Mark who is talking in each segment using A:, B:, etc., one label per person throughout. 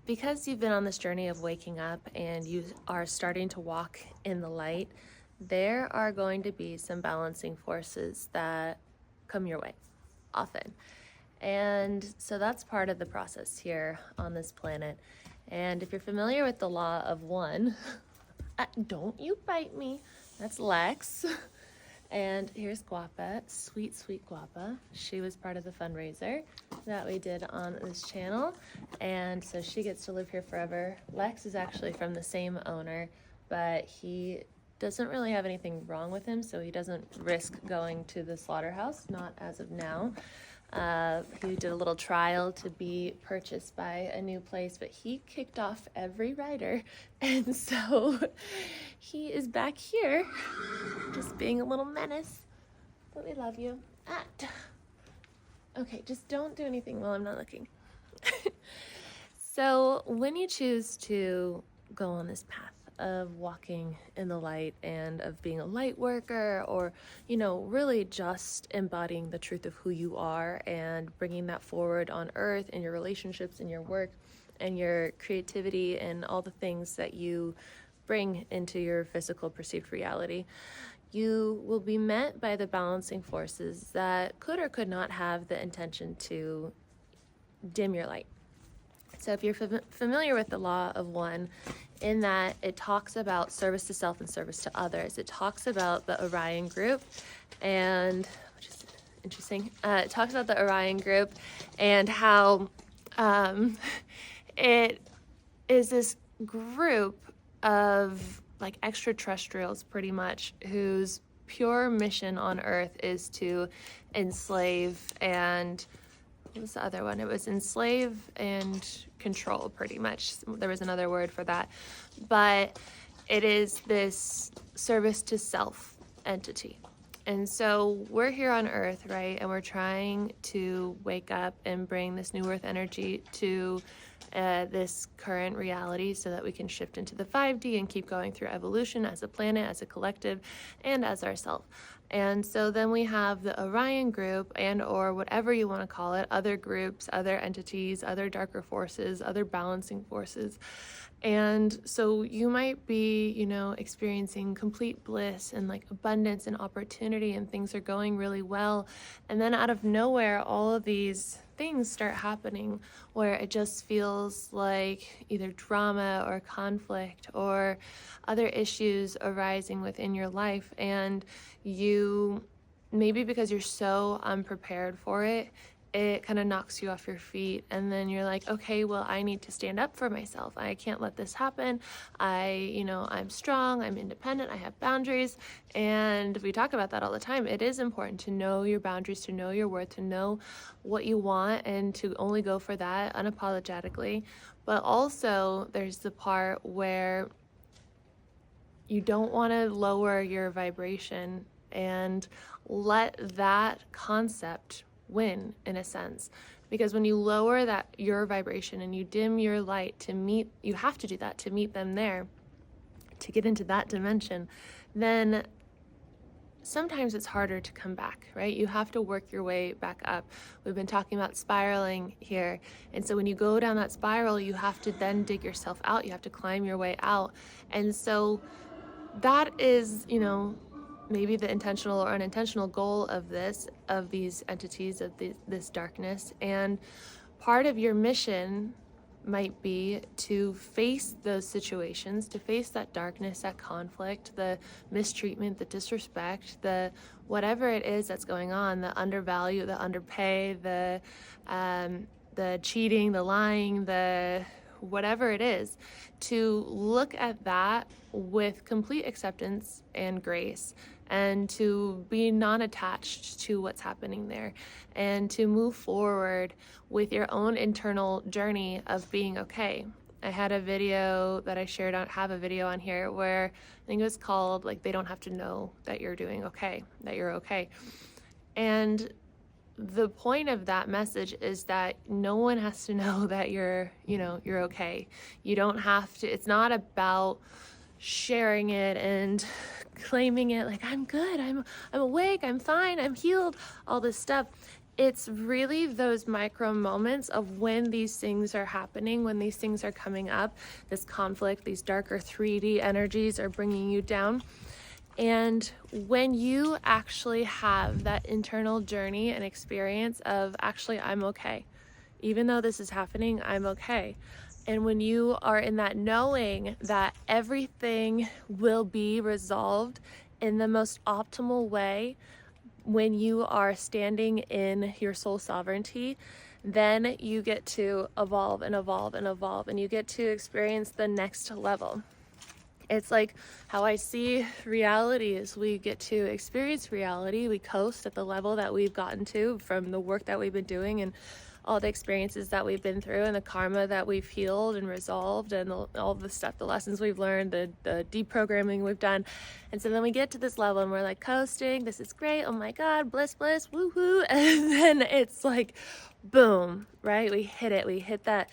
A: because you've been on this journey of waking up and you are starting to walk in the light, there are going to be some balancing forces that come your way often. And so that's part of the process here on this planet. And if you're familiar with the law of one, don't you bite me, that's Lex. And here's Guapa, sweet, sweet Guapa. She was part of the fundraiser that we did on this channel. And so she gets to live here forever. Lex is actually from the same owner, but he doesn't really have anything wrong with him, so he doesn't risk going to the slaughterhouse, not as of now. He did a little trial to be purchased by a new place, but he kicked off every rider, and so he is back here just being a little menace, but we love you. Okay, just don't do anything while I'm not looking. So when you choose to go on this path of walking in the light and of being a light worker, or really just embodying the truth of who you are and bringing that forward on earth in your relationships, in your work, and your creativity, and all the things that you bring into your physical perceived reality, you will be met by the balancing forces that could or could not have the intention to dim your light. So if you're familiar with the law of one, in that it talks about service to self and service to others. It talks about the Orion Group, and which is interesting. It talks about the Orion Group and how it is this group of like extraterrestrials, pretty much, whose pure mission on Earth is to enslave and what was the other one? It was enslave and control, pretty much. There was another word for that. But it is this service to self entity. And so we're here on Earth, right? And we're trying to wake up and bring this new Earth energy to this current reality so that we can shift into the 5D and keep going through evolution as a planet, as a collective, and as ourselves. And so then we have the Orion Group, and or whatever you want to call it, other groups, other entities, other darker forces, other balancing forces. And so you might be, experiencing complete bliss and like abundance and opportunity, and things are going really well. And then out of nowhere, all of these things start happening where it just feels like either drama or conflict or other issues arising within your life. And you, maybe because you're so unprepared for it, it kind of knocks you off your feet, and then you're like, okay, well, I need to stand up for myself. I can't let this happen. I'm strong, I'm independent, I have boundaries, and we talk about that all the time. It is important to know your boundaries, to know your worth, to know what you want, and to only go for that unapologetically. But also, there's the part where you don't want to lower your vibration and let that concept win, in a sense, because when you lower your vibration and you dim your light to meet, you have to do that to meet them there, to get into that dimension, then sometimes it's harder to come back, right? You have to work your way back up. We've been talking about spiraling here, and so when you go down that spiral, you have to then dig yourself out. You have to climb your way out. And so that is, maybe the intentional or unintentional goal of these entities, of this darkness. And part of your mission might be to face those situations, to face that darkness, that conflict, the mistreatment, the disrespect, the whatever it is that's going on, the undervalue, the underpay, the cheating, the lying, the whatever it is, to look at that with complete acceptance and grace, and to be non-attached to what's happening there, and to move forward with your own internal journey of being okay. I had a video that I shared have a video on here where I think it was called, like, they don't have to know that you're doing okay, that you're okay. And the point of that message is that no one has to know that you're okay. You don't have to, it's not about sharing it and claiming it like, I'm good, I'm awake, I'm fine, I'm healed, all this stuff. it's really those micro moments of when these things are happening, when these things are coming up, this conflict, these darker 3D energies are bringing you down. And when you actually have that internal journey and experience of actually, I'm okay. Even though this is happening, I'm okay. And when you are in that knowing that everything will be resolved in the most optimal way, when you are standing in your soul sovereignty, then you get to evolve and evolve and evolve, and you get to experience the next level. It's like how I see reality is we get to experience reality. We coast at the level that we've gotten to from the work that we've been doing and all the experiences that we've been through and the karma that we've healed and resolved and all the stuff, the lessons we've learned, the deprogramming we've done. And so then we get to this level and we're like coasting. This is great. Oh my God, bliss, bliss, woohoo. And then it's like, boom, right? We hit it. We hit that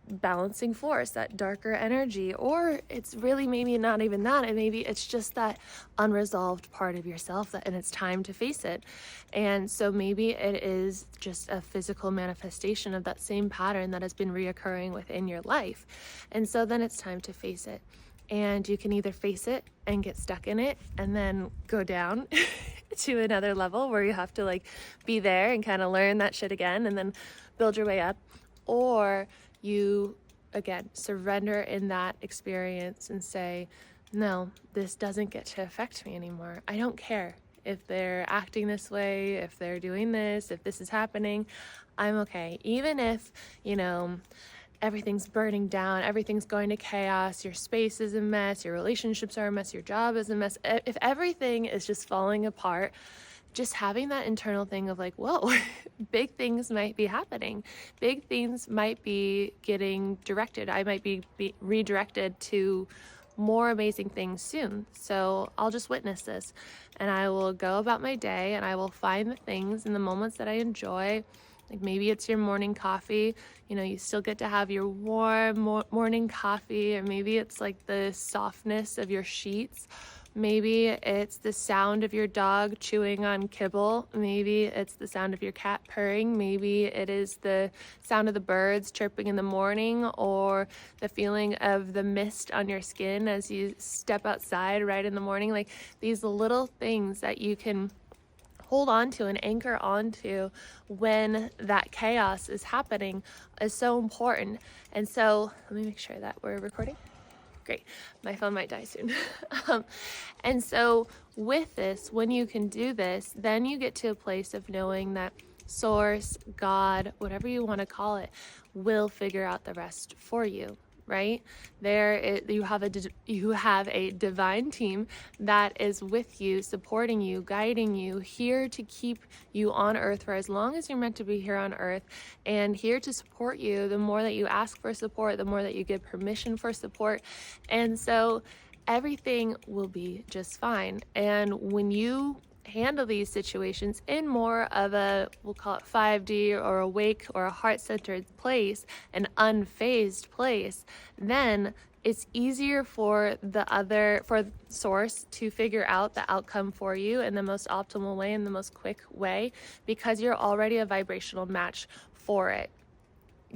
A: balancing force, that darker energy, or it's really maybe not even that, and maybe it's just that unresolved part of yourself and it's time to face it. And so maybe it is just a physical manifestation of that same pattern that has been reoccurring within your life. And so then it's time to face it. And you can either face it and get stuck in it and then go down to another level where you have to like be there and kind of learn that shit again and then build your way up, or you again surrender in that experience and say, no, this doesn't get to affect me anymore. I don't care if they're acting this way, if they're doing this, if this is happening. I'm okay. Even if, everything's burning down, everything's going to chaos, your space is a mess, your relationships are a mess, your job is a mess. If everything is just falling apart, just having that internal thing of like, whoa, big things might be happening. Big things might be getting directed. I might be redirected to more amazing things soon. So I'll just witness this and I will go about my day and I will find the things and the moments that I enjoy. Like maybe it's your morning coffee, you still get to have your warm morning coffee, or maybe it's like the softness of your sheets. Maybe it's the sound of your dog chewing on kibble. Maybe it's the sound of your cat purring. Maybe it is the sound of the birds chirping in the morning, or the feeling of the mist on your skin as you step outside right in the morning. Like these little things that you can hold on to and anchor onto when that chaos is happening is so important. And so let me make sure that we're recording. Great. My phone might die soon. And so with this, when you can do this, then you get to a place of knowing that source, God, whatever you want to call it, will figure out the rest for you. Right there, you have a divine team that is with you, supporting you, guiding you, here to keep you on earth for as long as you're meant to be here on earth, and here to support you. The more that you ask for support, the more that you give permission for support, and so everything will be just fine. And when you handle these situations in more of a, we'll call it 5D or awake or a heart-centered place, an unfazed place, then it's easier for source to figure out the outcome for you in the most optimal way, in the most quick way, because you're already a vibrational match for it.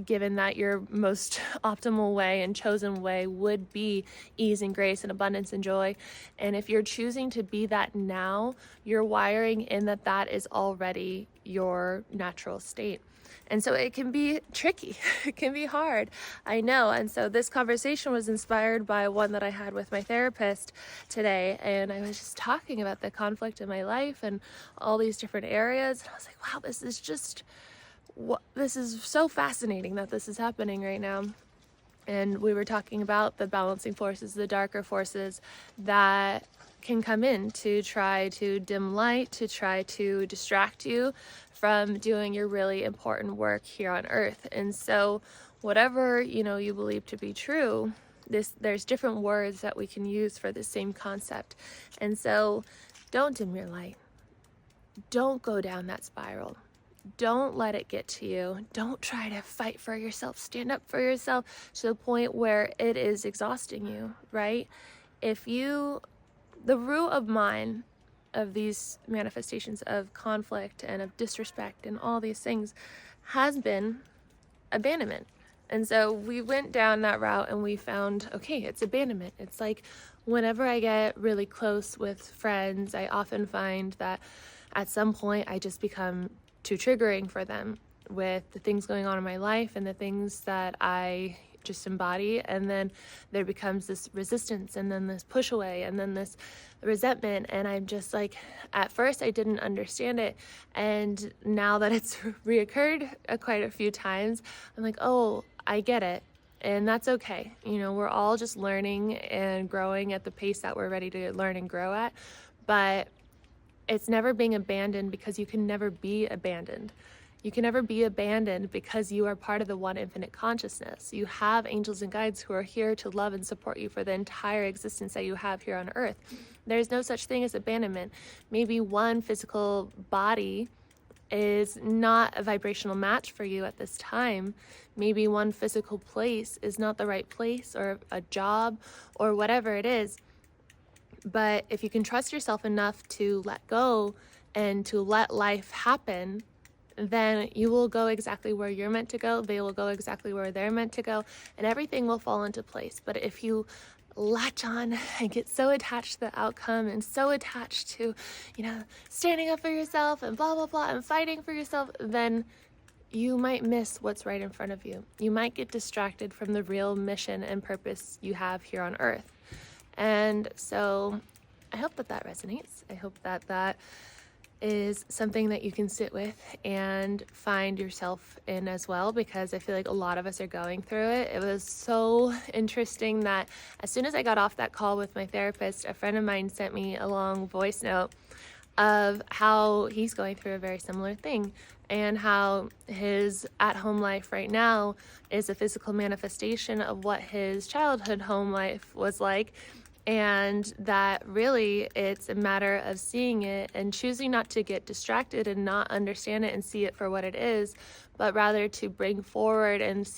A: Given that your most optimal way and chosen way would be ease and grace and abundance and joy. And if you're choosing to be that now, you're wiring in that is already your natural state. And so it can be tricky. It can be hard. I know. And so this conversation was inspired by one that I had with my therapist today. And I was just talking about the conflict in my life and all these different areas. And I was like, wow, this is so fascinating that this is happening right now. And we were talking about the balancing forces, the darker forces that can come in to try to dim light, to try to distract you from doing your really important work here on earth. And so whatever, you believe to be true, there's different words that we can use for the same concept. And so don't dim your light. Don't go down that spiral. Don't let it get to you. Don't try to fight for yourself. Stand up for yourself to the point where it is exhausting you, right? The rule of mine of these manifestations of conflict and of disrespect and all these things has been abandonment. And so we went down that route and we found, okay, it's abandonment. It's like whenever I get really close with friends, I often find that at some point I just become too triggering for them with the things going on in my life and the things that I just embody, and then there becomes this resistance and then this push away and then this resentment, and I'm just like, at first I didn't understand it, and now that it's reoccurred quite a few times, I'm like, oh, I get it. And that's okay. You know, we're all just learning and growing at the pace that we're ready to learn and grow at, but it's never being abandoned, because you can never be abandoned. You can never be abandoned because you are part of the one infinite consciousness. You have angels and guides who are here to love and support you for the entire existence that you have here on earth. There's no such thing as abandonment. Maybe one physical body is not a vibrational match for you at this time. Maybe one physical place is not the right place, or a job, or whatever it is. But if you can trust yourself enough to let go and to let life happen, then you will go exactly where you're meant to go. They will go exactly where they're meant to go, and everything will fall into place. But if you latch on and get so attached to the outcome and so attached to, you know, standing up for yourself and blah, blah, blah, and fighting for yourself, then you might miss what's right in front of you. You might get distracted from the real mission and purpose you have here on earth. And so I hope that that resonates. I hope that that is something that you can sit with and find yourself in as well, because I feel like a lot of us are going through it. It was so interesting that as soon as I got off that call with my therapist, a friend of mine sent me a long voice note of how he's going through a very similar thing, and how his at-home life right now is a physical manifestation of what his childhood home life was like. And that really it's a matter of seeing it and choosing not to get distracted and not understand it and see it for what it is, but rather to bring forward and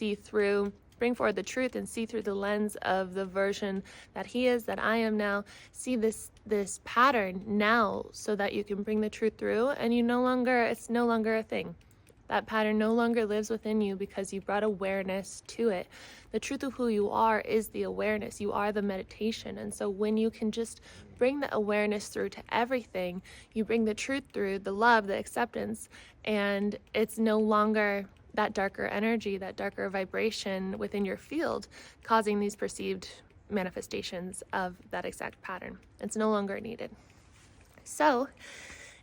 A: bring forward the truth and see through the lens of the version that he is, that I am now. See this pattern now, so that you can bring the truth through, and it's no longer a thing. That pattern no longer lives within you because you brought awareness to it. The truth of who you are is the awareness. You are the meditation. And so when you can just bring the awareness through to everything, you bring the truth through, the love, the acceptance, and it's no longer that darker energy, that darker vibration within your field causing these perceived manifestations of that exact pattern. It's no longer needed. So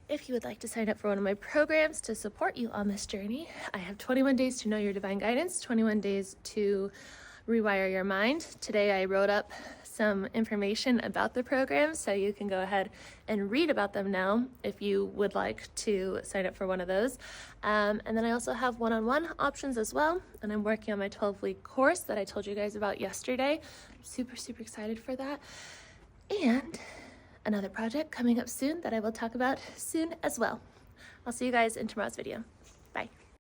A: if you would like to sign up for one of my programs to support you on this journey, I have 21 days to know your divine guidance, 21 days to rewire your mind. Today I wrote up some information about the program, so you can go ahead and read about them now if you would like to sign up for one of those. And then I also have one-on-one options as well, and I'm working on my 12-week course that I told you guys about yesterday. I'm super, super excited for that. And another project coming up soon that I will talk about soon as well. I'll see you guys in tomorrow's video.